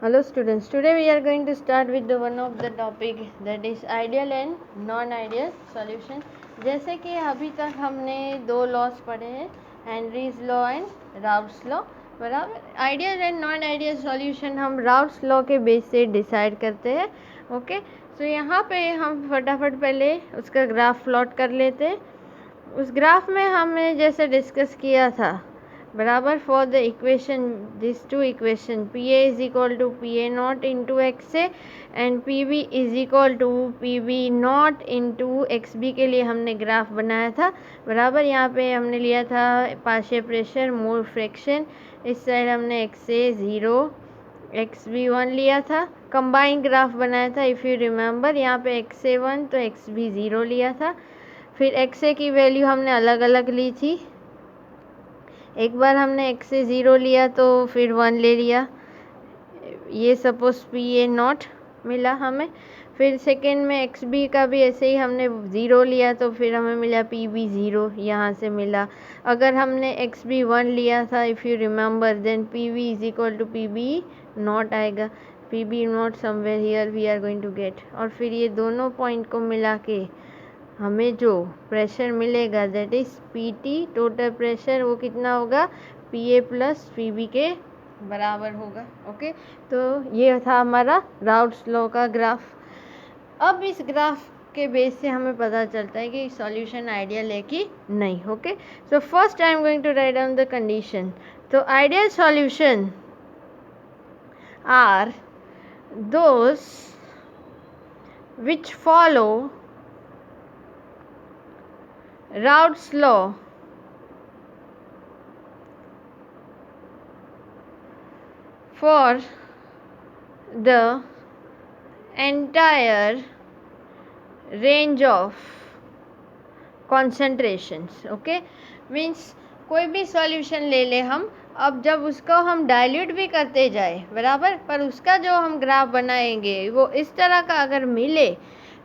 Hello students, today we are going to start with the one of the topic that is ideal and non-ideal solution। जैसे कि अभी तक हमने दो laws पढ़े हैं, Henry's law and Raoult's law, बराबर। Ideal and non ideal solution हम राउट्स लॉ के बेस से डिसाइड करते हैं। ओके, सो यहाँ पे हम फटाफट पहले उसका ग्राफ प्लॉट कर लेते हैं। उस ग्राफ में हमने जैसे डिस्कस किया था, बराबर, for the equation this two equation P A is equal to P A not into X A and P B is equal to P B not into X B के लिए हमने graph बनाया था, बराबर। यहाँ पे हमने लिया था पार्शियल प्रेशर मोल फ्रैक्शन, इस साइड हमने एक्स ए 0 एक्स बी 1 लिया था, कंबाइन ग्राफ बनाया था। इफ़ यू रिमेंबर, यहाँ पे एक्स ए 1 तो एक्स बी 0 लिया था। फिर एक्स ए की वैल्यू हमने अलग अलग ली थी, एक बार हमने एक्स से 0 लिया तो फिर 1 ले लिया, ये सपोज पी ए नॉट मिला हमें। फिर सेकेंड में एक्स बी का भी ऐसे ही हमने 0 लिया तो फिर हमें मिला पी बी 0, यहाँ से मिला। अगर हमने एक्स बी 1 लिया था, if you remember, then P B is equal to P B not आएगा, P B not somewhere here we are going to get. और फिर ये दोनों पॉइंट को मिला के हमें जो प्रेशर मिलेगा that is P T, total pressure, वो कितना होगा, P A plus P B के बराबर होगा। ओके, तो ये था हमारा राउट्स लॉ का ग्राफ। अब इस ग्राफ के बेस से हमें पता चलता है कि सॉल्यूशन आइडियल है कि नहीं। Okay, so first I am going to write down the condition. तो ideal solution are those which follow Raoult's law for the entire range of concentrations। Okay, means कोई भी सॉल्यूशन ले ले हम, अब जब उसको हम डाइल्यूट भी करते जाए, बराबर, पर उसका जो हम ग्राफ बनाएंगे वो इस तरह का अगर मिले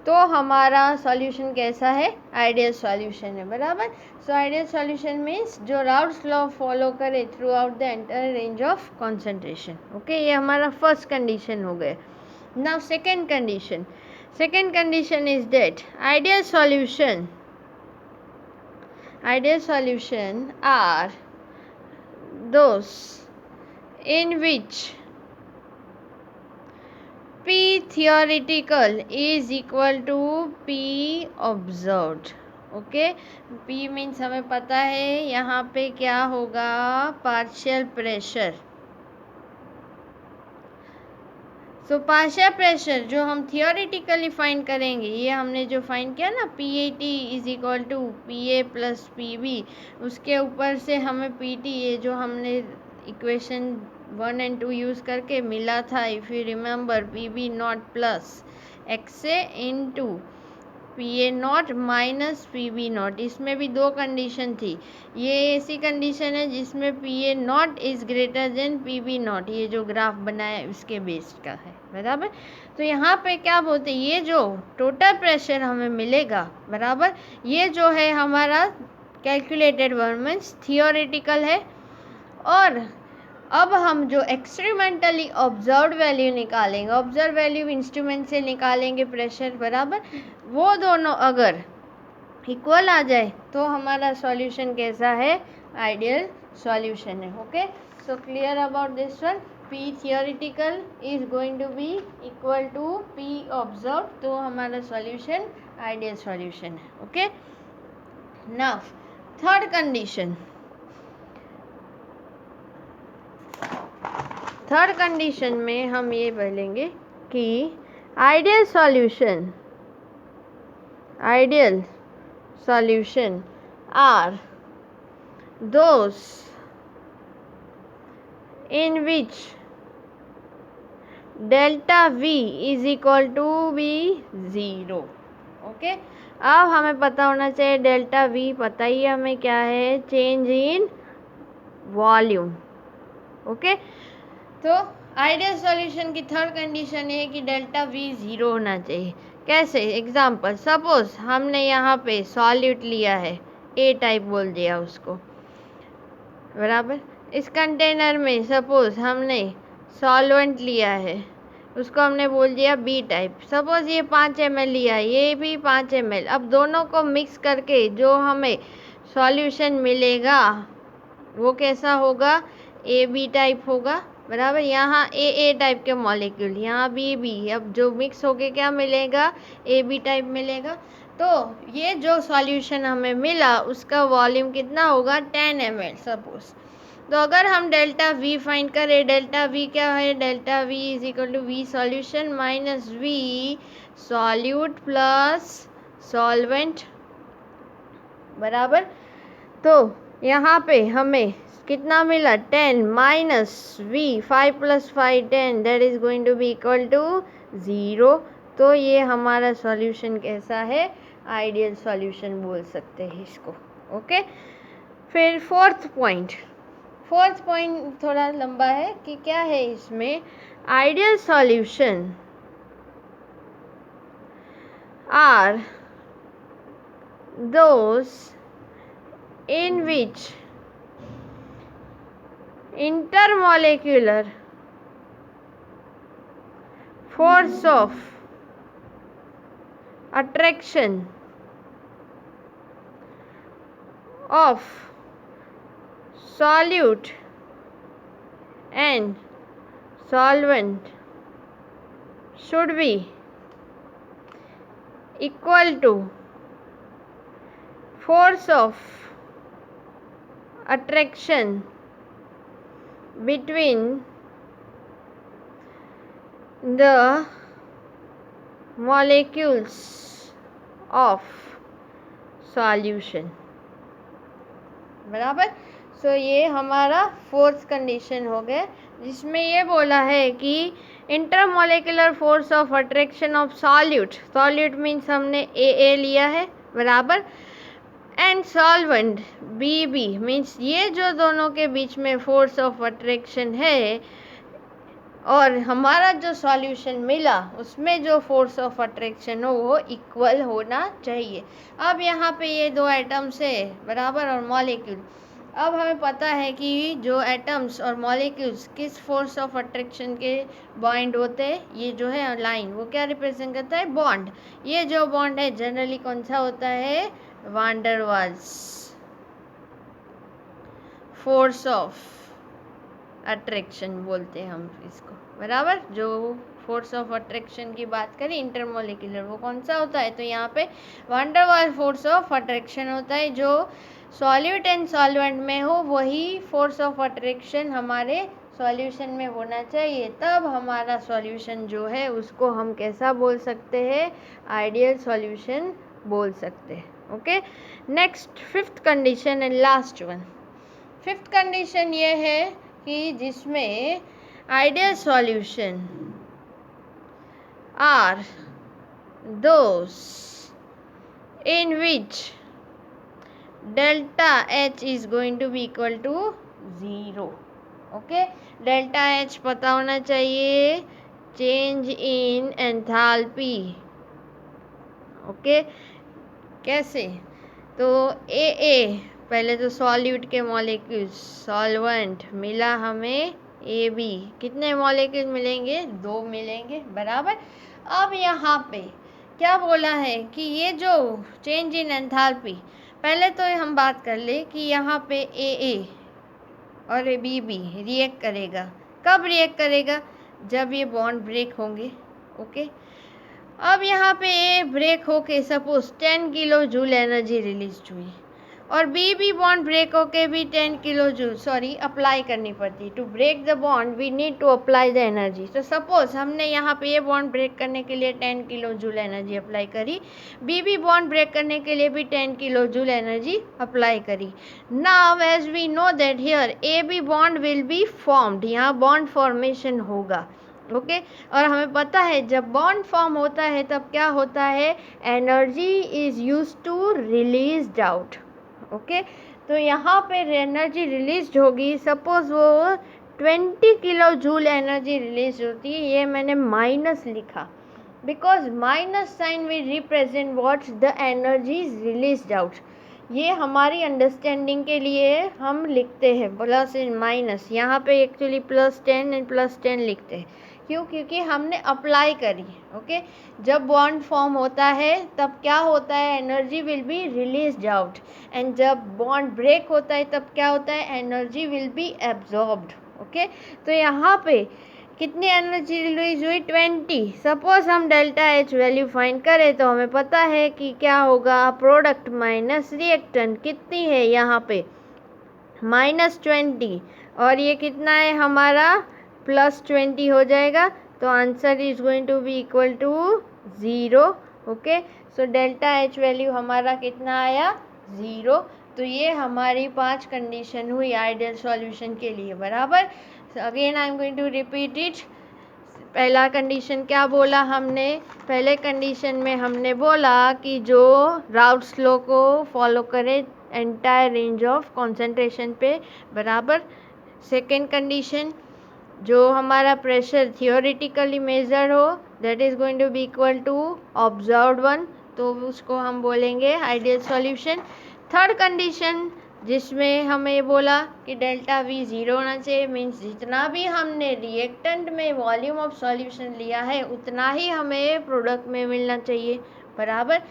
तो हमारा सॉल्यूशन कैसा है, आइडियल सॉल्यूशन है, बराबर। सो आइडियल सॉल्यूशन मीन्स जो राउट्स लॉ फॉलो करे through out the entire range of concentration. Okay, ये हमारा फर्स्ट कंडीशन हो गया। Now second condition is that ideal solution are those in which P theoretical is equal to P observed। Okay, P means हमें पता है यहाँ पे क्या होगा, partial pressure. So partial pressure जो हम थियोरेटिकली फाइंड करेंगे, ये हमने जो फाइंड किया ना, P A T is equal to P A plus P B, उसके ऊपर से हमें पी टी, ये जो हमने इक्वेशन 1 एंड 2 यूज़ करके मिला था, if you remember, P B not plus X A into P A not minus P B not, इसमें भी दो कंडीशन थी। ये ऐसी कंडीशन है जिसमें P A not is greater than P B not, ये जो ग्राफ बनाया है उसके बेस्ड का है, बराबर। तो यहाँ पे क्या बोलते हैं, ये जो टोटल प्रेशर हमें मिलेगा, बराबर, ये जो है हमारा कैलकुलेटेड वन मीन्स थियोरेटिकल है। और अब हम जो एक्सपेरिमेंटली ऑब्जर्व वैल्यू निकालेंगे, ऑब्जर्व वैल्यू इंस्ट्रूमेंट से निकालेंगे प्रेशर, बराबर, वो दोनों अगर इक्वल आ जाए तो हमारा सॉल्यूशन कैसा है, आइडियल सॉल्यूशन है। Okay, so clear about this one, P theoretical is going to be equal to P observe, तो हमारा सॉल्यूशन आइडियल सॉल्यूशन है। ओके, नाउ थर्ड कंडीशन में हम ये बोलेंगे कि ideal solution are those in which delta V is equal to be 0। ओके, अब हमें पता होना चाहिए डेल्टा वी, पता ही हमें क्या है, चेंज इन वॉल्यूम। ओके, तो आइडियल सॉल्यूशन की थर्ड कंडीशन है कि डेल्टा वी 0 होना चाहिए। कैसे, एग्जांपल, सपोज हमने यहाँ पे सॉल्यूट लिया है, ए टाइप बोल दिया उसको, बराबर। इस कंटेनर में सपोज हमने सॉल्वेंट लिया है, उसको हमने बोल दिया बी टाइप। सपोज ये 5 ml लिया, ये भी 5 ml। अब दोनों को मिक्स करके जो हमें सॉल्यूशन मिलेगा वो कैसा होगा, ए बी टाइप होगा, बराबर। यहाँ ए टाइप के मॉलिक्यूल, यहाँ बी। अब जो मिक्स होके क्या मिलेगा, ए बी टाइप मिलेगा। तो ये जो सॉल्यूशन हमें मिला उसका वॉल्यूम कितना होगा, 10 ml सपोज। तो अगर हम डेल्टा वी फाइंड करें, डेल्टा वी क्या है, delta V is equal to V solution minus V solute plus solvent, बराबर। तो यहाँ पे हमें कितना मिला, 10 minus V, 5 + 5 10, that is going to be equal to 0। तो ये हमारा सॉल्यूशन कैसा है, आइडियल सॉल्यूशन बोल सकते हैं इसको। ओके, फिर फोर्थ पॉइंट थोड़ा लंबा है कि क्या है इसमें, ideal solution are those in which intermolecular force of attraction of solute and solvent should be equal to force of attraction between the molecules of solution, बराबर। सो ये हमारा फोर्थ कंडीशन हो गया, जिसमें ये बोला है कि intermolecular force of attraction of solute means हमने ए लिया है, बराबर, एंड सॉल्वेंट बी मीन्स ये जो दोनों के बीच में फोर्स ऑफ अट्रैक्शन है और हमारा जो सॉल्यूशन मिला उसमें जो फोर्स ऑफ अट्रैक्शन हो वो इक्वल होना चाहिए। अब यहाँ पे ये दो एटम्स है, बराबर, और मॉलिक्यूल। अब हमें पता है कि जो एटम्स और मॉलिक्यूल्स किस फोर्स ऑफ अट्रैक्शन के बॉन्ड होते हैं, ये जो है लाइन वो क्या रिप्रेजेंट करता है, बॉन्ड। ये जो बॉन्ड है जनरली कौन सा होता है, वान डर वाल्स फोर्स ऑफ अट्रैक्शन बोलते हैं हम इसको, बराबर। जो फोर्स ऑफ अट्रैक्शन की बात करें इंटरमोलिकुलर, वो कौन सा होता है, तो यहाँ पे वान डर वाल फोर्स ऑफ अट्रैक्शन होता है। जो सॉल्यूट एंड सॉल्वेंट में हो वही फोर्स ऑफ अट्रैक्शन हमारे सॉल्यूशन में होना चाहिए, तब हमारा सॉल्यूशन जो है उसको हम कैसा बोल सकते हैं, आइडियल सॉल्यूशन बोल सकते हैं। Okay, next fifth condition and last one. Fifth condition ये है कि जिसमें ideal solution are those in which delta H is going to be equal to 0। Okay, delta H पता होना चाहिए, चेंज इन एंथैल्पी। ओके, कैसे, तो ए पहले तो सॉल्यूट के मॉलिक्यूल्स, सॉल्वेंट मिला हमें ए बी, कितने मॉलिक्यूल मिलेंगे, 2 मिलेंगे, बराबर। अब यहाँ पे क्या बोला है कि ये जो चेंज इन एंथैल्पी, पहले तो हम बात कर ले कि यहाँ पे ए और बी रिएक्ट करेगा। कब रिएक्ट करेगा, जब ये बॉन्ड ब्रेक होंगे। ओके, अब यहाँ पे ए ब्रेक होके suppose 10 kilo joule energy release हुई और बी बॉन्ड ब्रेक होके भी 10 किलो जूल अप्लाई करनी पड़ती। To break the bond we need to apply the energy. तो सपोज हमने यहाँ पे ये बॉन्ड ब्रेक करने के लिए 10 किलो जूल एनर्जी अप्लाई करी, बी बॉन्ड ब्रेक करने के लिए भी 10 किलो जूल एनर्जी अप्लाई करी। Now as we know that here A B bond will be formed, यहाँ बॉन्ड फॉर्मेशन होगा। ओके, और हमें पता है जब बॉन्ड फॉर्म होता है तब क्या होता है, energy is use to released out. Okay, तो यहाँ पे एनर्जी रिलीज होगी, सपोज वो 20 किलो जूल एनर्जी रिलीज होती है, ये मैंने माइनस लिखा because minus sign will represent what the energy is released out. ये हमारी अंडरस्टैंडिंग के लिए हम लिखते हैं प्लस एंड माइनस। यहाँ पे एक्चुअली +10 एंड +10 लिखते हैं। क्यों? क्योंकि हमने अप्लाई करी। ओके, जब बॉन्ड फॉर्म होता है तब क्या होता है, energy will be released out, and जब बॉन्ड ब्रेक होता है तब क्या होता है, energy will be absorbed. Okay, तो यहाँ पे कितनी एनर्जी रिलीज हुई, 20। सपोज हम डेल्टा एच वैल्यू फाइंड करें तो हमें पता है कि क्या होगा, प्रोडक्ट माइनस रिएक्टेंट कितनी है यहाँ पे, -20, और ये कितना है हमारा, +20 हो जाएगा। तो answer is going to be equal to 0। Okay, so delta H value हमारा कितना आया, 0। तो ये हमारी 5 कंडीशन हुई आइडियल सॉल्यूशन के लिए, बराबर। Again I am going to repeat it. पहला कंडीशन क्या बोला हमने, पहले कंडीशन में हमने बोला कि जो राउट्स लॉ को फॉलो करे एंटायर रेंज ऑफ कंसंट्रेशन पे, बराबर। सेकेंड कंडीशन, जो हमारा प्रेशर थियोरेटिकली मेजर हो that is going to be equal to observed one, तो उसको हम बोलेंगे आइडियल सॉल्यूशन। थर्ड कंडीशन जिसमें हमें बोला कि डेल्टा वी 0 होना चाहिए, मीन्स जितना भी हमने रिएक्टेंट में वॉल्यूम ऑफ सॉल्यूशन लिया है उतना ही हमें प्रोडक्ट में मिलना चाहिए, बराबर।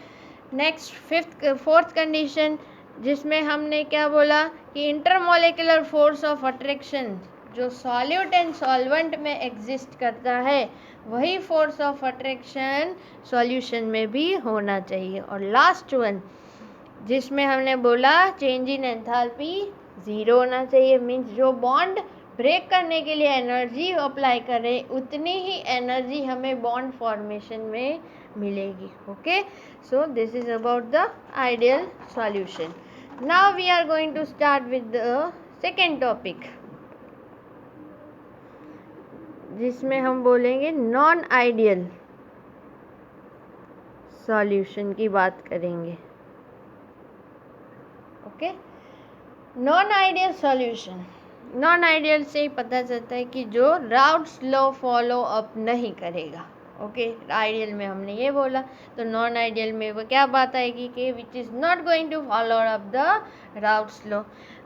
नेक्स्ट फोर्थ कंडीशन जिसमें हमने क्या बोला कि इंटरमोलिकुलर फोर्स ऑफ अट्रैक्शन जो सॉल्यूट एंड सॉल्वेंट में एग्जिस्ट करता है वही फोर्स ऑफ अट्रैक्शन सॉल्यूशन में भी होना चाहिए। और लास्ट वन जिसमें हमने बोला चेंज इन एंथैल्पी 0 होना चाहिए, मीन्स जो बॉन्ड ब्रेक करने के लिए एनर्जी अप्लाई करे उतनी ही एनर्जी हमें बॉन्ड फॉर्मेशन में मिलेगी। Okay, so this is about the ideal solution. Now we are going to start with the second topic जिसमें हम बोलेंगे नॉन आइडियल सॉल्यूशन की बात करेंगे। Okay, non ideal solution, non ideal से ही पता चलता है कि जो राउट्स लॉ फॉलो अप नहीं करेगा। ओके, आइडियल में हमने ये बोला, तो नॉन आइडियल में वो क्या बात आएगी कि which is not going to follow up the Raoult's law.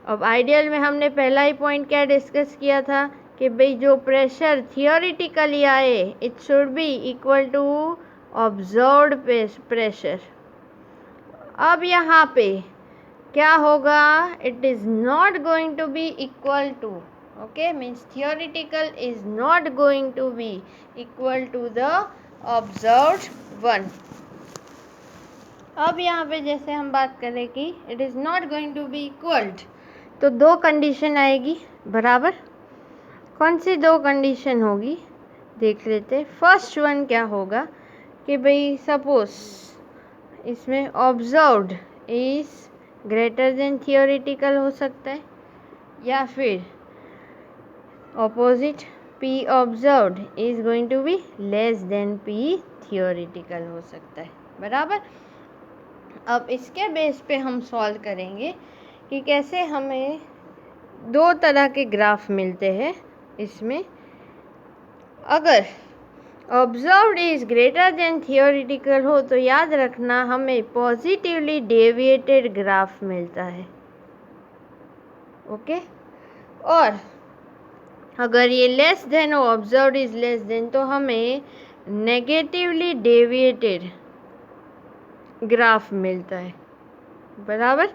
अब आइडियल में हमने पहला ही पॉइंट क्या डिस्कस किया था कि भाई जो प्रेशर थियोरिटिकली आए it should be equal to observed pressure. अब यहाँ पे क्या होगा, it is not going to be equal to, okay, means theoretical is not going to be equal to the observed one. अब यहाँ पे जैसे हम बात करें कि it is not going to be equaled, तो दो कंडीशन आएगी, बराबर। कौन सी दो कंडीशन होगी देख लेते। फर्स्ट वन क्या होगा कि भाई सपोज इसमें observed is greater than theoretical हो सकता है, या फिर opposite P observed is going to be less than P theoretical हो सकता है, बराबर। अब इसके बेस पे हम सॉल्व करेंगे कि कैसे हमें दो तरह के ग्राफ मिलते हैं। इसमें अगर observed is greater than theoretical हो तो याद रखना हमें पॉजिटिवली डेविएटेड ग्राफ मिलता है। ओके, और अगर ये लेस देन हो, ऑब्जर्व्ड इज लेस देन, तो हमें नेगेटिवली डेविएटेड ग्राफ मिलता है, बराबर।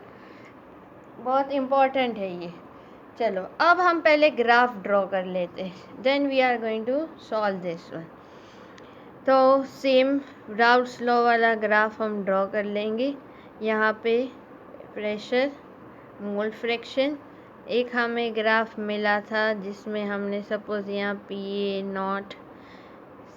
बहुत इम्पोर्टेंट है ये। चलो अब हम पहले ग्राफ ड्रॉ कर लेते हैं, then we are going to solve this one. तो सेम राउट्स लॉ वाला ग्राफ हम ड्रॉ कर लेंगे। यहाँ पे प्रेशर, मोल फ्रैक्शन, एक हमें ग्राफ मिला था जिसमें हमने सपोज यहाँ PA0,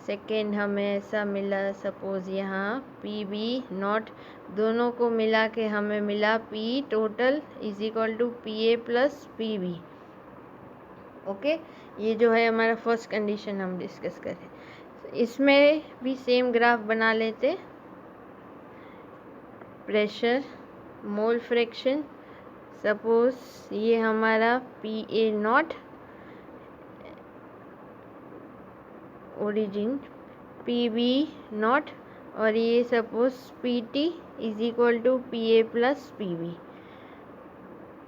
सेकेंड हमें ऐसा मिला सपोज यहाँ PB0, दोनों को मिला के हमें मिला P total is equal to PA plus PB। Okay, ये जो है हमारा फर्स्ट कंडीशन हम डिस्कस करें। इसमें भी सेम ग्राफ बना लेते। प्रेशर, मोल फ्रैक्शन, सपोज ये हमारा PA0 ओरिजिन, PB0, और ये suppose PT is equal to PA plus PB।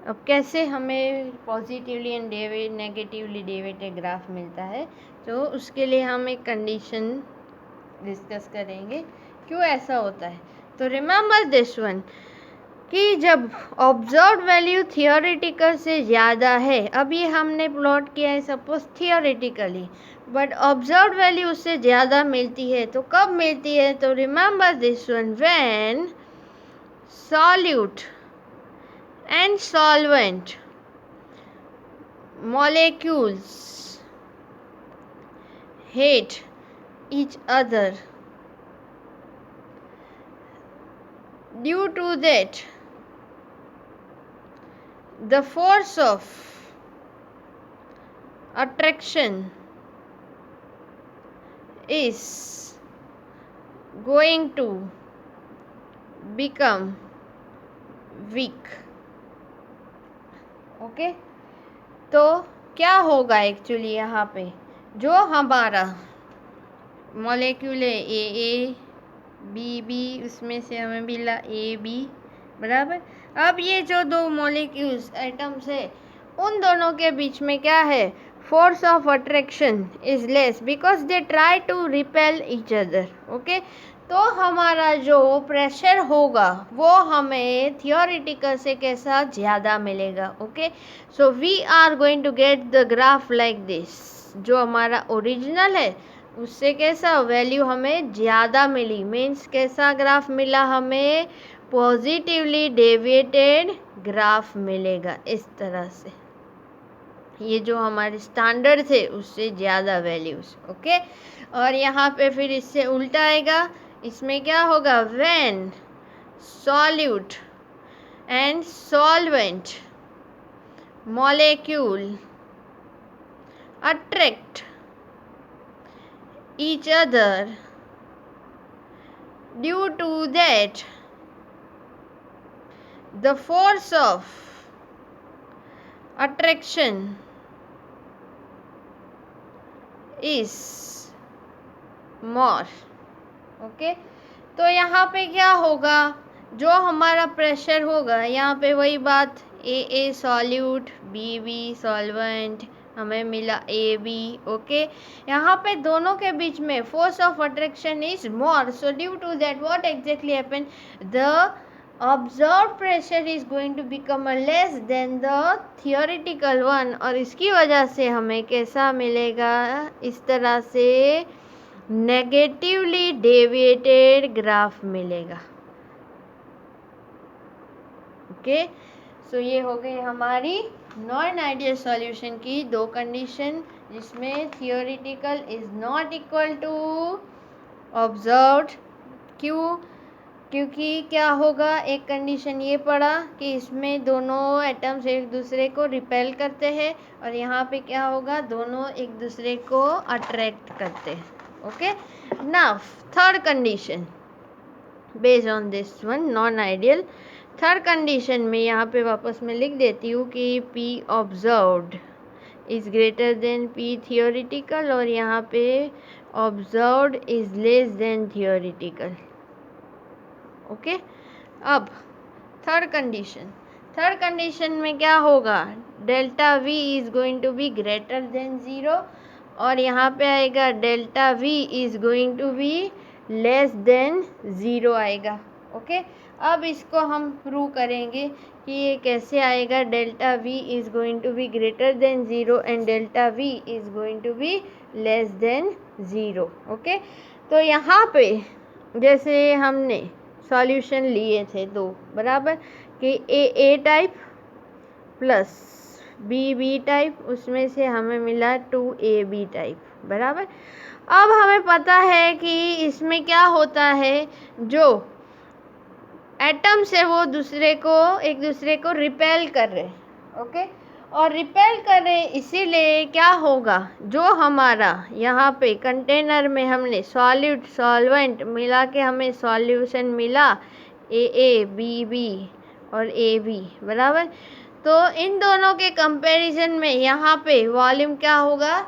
अब कैसे हमें positively and negatively deviated graph मिलता है, तो उसके लिए हम एक कंडीशन डिस्कस करेंगे क्यों ऐसा होता है। तो रिमेंबर दिस वन कि जब ऑब्जर्व वैल्यू थियोरेटिकल से ज़्यादा है, अब ये हमने प्लॉट किया है suppose theoretically, but observe value उससे ज़्यादा मिलती है, तो कब मिलती है, तो remember this one when solute and solvent molecules hate each other. Due to that, the force of attraction is going to become weak. Okay? तो क्या होगा एक्चुअली यहाँ पे, जो हमारा मॉलिक्यूल है ए बी बी, उसमें से हमें मिला ए बी बराबर। अब ये जो दो मॉलिक्यूल्स एटम्स है, उन दोनों के बीच में क्या है, force of attraction is less because they try to repel each other. Okay, तो हमारा जो प्रेशर होगा वो हमें थियोरेटिकल से कैसा ज़्यादा मिलेगा। Okay, so we are going to get the graph like this. जो हमारा ओरिजिनल है उससे कैसा वैल्यू हमें ज़्यादा मिली, मीन्स कैसा ग्राफ मिला हमें, पॉजिटिवली डेविएटेड ग्राफ मिलेगा इस तरह से। ये जो हमारे स्टैंडर्ड थे उससे ज़्यादा वैल्यूज। ओके, और यहाँ पे फिर इससे उल्टा आएगा, इसमें क्या होगा, when solute and solvent molecule attract each other, due to that the force of attraction is more. Okay, तो यहाँ पे क्या होगा, जो हमारा प्रेशर होगा, यहाँ पे वही बात, A solute B B solvent, हमें मिला ए बी। ओके, यहाँ पे दोनों के बीच में force of attraction is more, so due to that what exactly happen, the observe pressure is going to become less than the theoretical one, और इसकी वजह से हमें कैसा मिलेगा, इस तरह से नेगेटिवली डेविएटेड ग्राफ मिलेगा। ओके, सो ये हो गई हमारी नॉन आइडियल सॉल्यूशन की दो कंडीशन, जिसमें theoretical is not equal to observed. क्यों, क्योंकि क्या होगा, एक कंडीशन ये पड़ा कि इसमें दोनों एटम्स एक दूसरे को रिपेल करते हैं, और यहाँ पे क्या होगा, दोनों एक दूसरे को अट्रैक्ट करते हैं। Okay, now third condition based on this one non ideal. Third condition में यहाँ पे वापस मैं लिख देती हूँ कि P observed is greater than P theoretical, और यहाँ पे observed is less than theoretical. Okay, अब थर्ड कंडीशन में क्या होगा, delta V is going to be greater than 0, और यहाँ पे आएगा delta V is going to be less than 0 आएगा। ओके, अब इसको हम प्रूव करेंगे कि ये कैसे आएगा, delta V is going to be greater than 0 and delta V is going to be less than 0। Okay, तो यहाँ पे जैसे हमने सॉल्यूशन लिए थे दो बराबर, कि ए टाइप प्लस बी टाइप, उसमें से हमें मिला 2AB टाइप बराबर। अब हमें पता है कि इसमें क्या होता है, जो एटम्स है वो एक दूसरे को रिपेल कर रहे हैं। ओके, और रिपेल कर रहे इसीलिए क्या होगा, जो हमारा यहाँ पे कंटेनर में हमने सॉल्यूट सॉल्वेंट मिला के हमें सॉल्यूशन मिला ए बी और ए बी बराबर, तो इन दोनों के कंपैरिजन में यहाँ पे वॉल्यूम क्या होगा,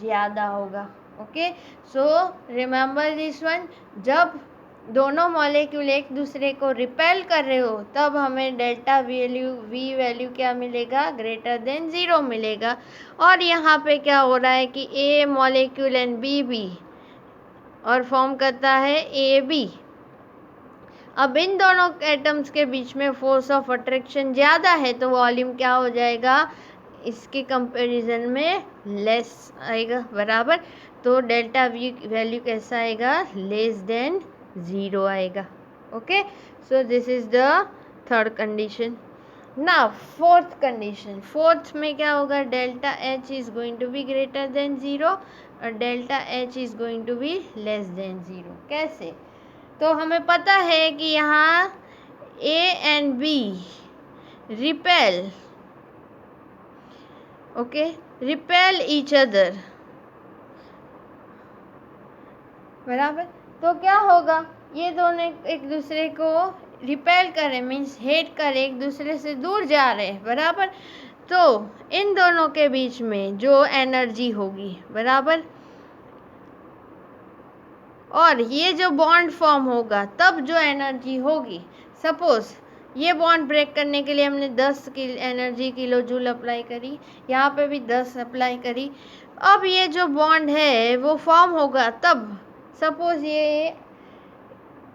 ज़्यादा होगा। Okay, so remember this one, जब दोनों मॉलिक्यूल एक दूसरे को रिपेल कर रहे हो तब हमें डेल्टा वी वैल्यू क्या मिलेगा, ग्रेटर देन 0 मिलेगा। और यहाँ पे क्या हो रहा है कि ए मॉलिक्यूल एंड बी और फॉर्म करता है ए बी। अब इन दोनों एटम्स के बीच में फोर्स ऑफ अट्रैक्शन ज़्यादा है तो वॉल्यूम क्या हो जाएगा, इसके कंपैरिजन में लेस आएगा, बराबर। तो डेल्टा वी वैल्यू कैसा आएगा, लेस देन 0 आएगा। Okay, so this is the third condition. ना फोर्थ कंडीशन, फोर्थ में क्या होगा, delta H is going to be greater than 0 और delta H is going to be less than 0। कैसे, तो हमें पता है कि यहाँ A and B repel, okay, repel each other, बराबर। तो क्या होगा, ये दोनों एक दूसरे को रिपेल करें, मीन्स हेट करें, एक दूसरे से दूर जा रहे हैं, बराबर। तो इन दोनों के बीच में जो एनर्जी होगी, बराबर, और ये जो बॉन्ड फॉर्म होगा तब जो एनर्जी होगी, सपोज ये बॉन्ड ब्रेक करने के लिए हमने 10 की एनर्जी किलो जूल अप्लाई करी, यहाँ पे भी 10 अप्लाई करी। अब ये जो बॉन्ड है वो फॉर्म होगा तब सपोज ये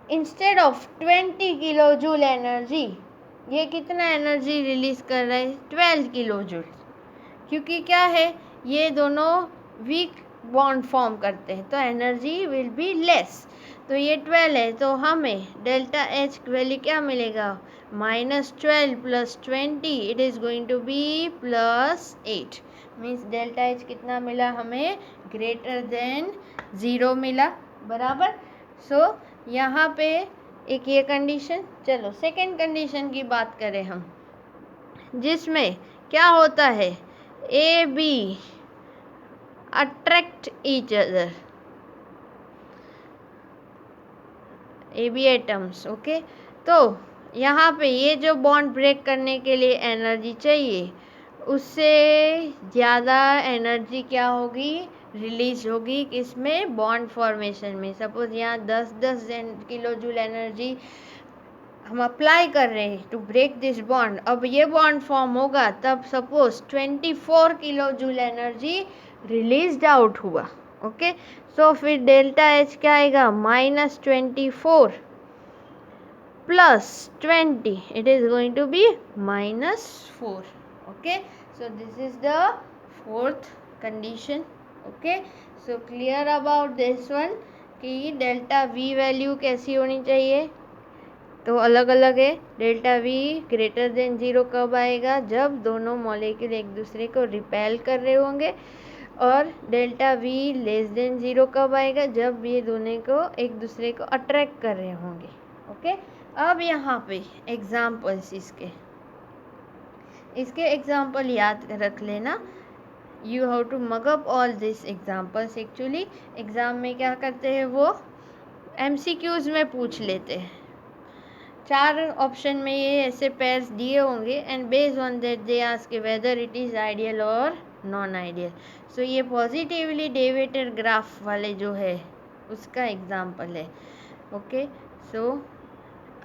instead of 20 kilo joule energy, ये कितना एनर्जी रिलीज कर रहा है, 12 किलो जूल, क्योंकि क्या है, ये दोनों वीक बॉन्ड फॉर्म करते हैं तो एनर्जी विल बी लेस। तो ये 12 है तो हमें डेल्टा एच वैल्यू क्या मिलेगा, -12 + 20, it is going to be +8। Means delta H कितना मिला हमें, ग्रेटर देन 0 मिला, बराबर। सो यहाँ पे एक ये कंडीशन। चलो सेकेंड कंडीशन की बात करें हम, जिसमें क्या होता है, A B attract each other, A B atoms, okay. तो यहाँ पे ये जो बॉन्ड ब्रेक करने के लिए एनर्जी चाहिए, उससे ज़्यादा एनर्जी क्या होगी, रिलीज होगी, किसमें, बॉन्ड फॉर्मेशन में। सपोज यहाँ 10 किलो जूल एनर्जी हम अप्लाई कर रहे हैं टू ब्रेक दिस बॉन्ड, अब ये बॉन्ड फॉर्म होगा तब suppose 24 kilo joule energy released out हुआ, ओके। सो फिर डेल्टा एच क्या आएगा, -24 + 20, it is going to be -4, okay. So this is the fourth condition, okay. So clear about this one कि delta V value कैसी होनी चाहिए, तो अलग अलग है। डेल्टा वी ग्रेटर देन 0 कब आएगा, जब दोनों मॉलिक्यूल एक दूसरे को रिपेल कर रहे होंगे, और डेल्टा वी लेस देन 0 कब आएगा, जब ये दोनों को एक दूसरे को अट्रैक्ट कर रहे होंगे, ओके। अब यहाँ पे एग्जाम्पल्स, इसके एग्जाम्पल याद रख लेना। You have to mug up all this examples. Actually exam में क्या करते हैं, वो MCQs में पूछ लेते हैं। 4 ऑप्शन में ये ऐसे पेयर्स दिए होंगे and based on that they ask whether it is ideal और नॉन आइडियल। सो ये पॉजिटिवली डेविएटेड ग्राफ वाले जो है उसका एग्जाम्पल है, okay. So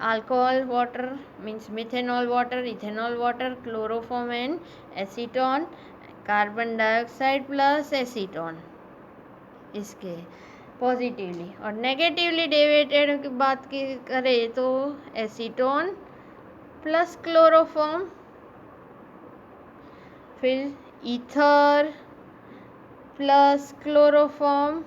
alcohol water means methanol water, ethanol water, chloroform and acetone, carbon dioxide plus acetone, इसके positively. और negatively deviated की बात की करें तो एसीटोन प्लस क्लोरोफॉर्म, फिर ईथर प्लस क्लोरोफॉर्म,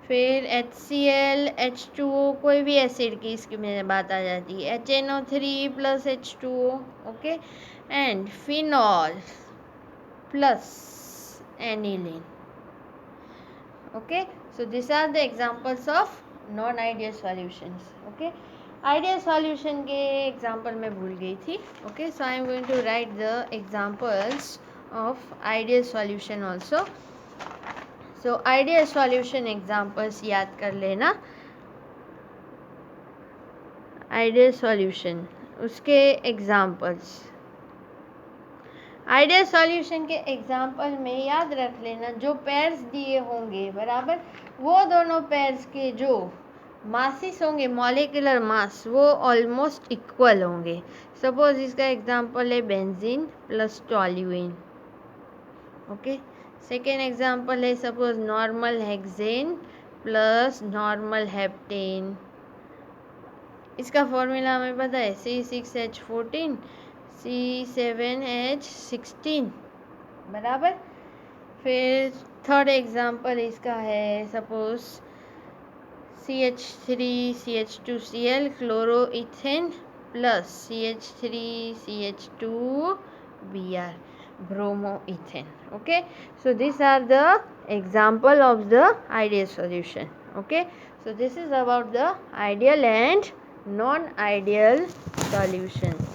फिर HCl H2O, कोई भी एसिड की इसकी में बात आ जाती है, HNO3 plus H2O, okay, and phenol plus aniline, okay. So these are the examples of non-ideal solutions, okay. Ideal solution के example मैं भूल गई थी, okay. So I am going to write the examples of ideal solution also. So ideal solution examples याद कर लेना। ideal solution उसके examples, ideal solution के एग्जाम्पल में याद रख लेना जो पेयर्स दिए होंगे, बराबर, वो दोनों पेयर्स के जो मासिस होंगे, मॉलिक्यूलर मास, वो ऑलमोस्ट इक्वल होंगे। सपोज इसका एग्जांपल है benzene plus toluene. Okay, second example है suppose normal hexane plus normal heptane. इसका फॉर्मूला हमें पता है C6H14 C7H16 बराबर। फिर थर्ड एग्जांपल इसका है suppose CH3CH2Cl chloro ethane plus CH3CH2Br bromo ethane. Okay, so these are the example of the ideal solution. Okay, so this is about the ideal and non-ideal solutions.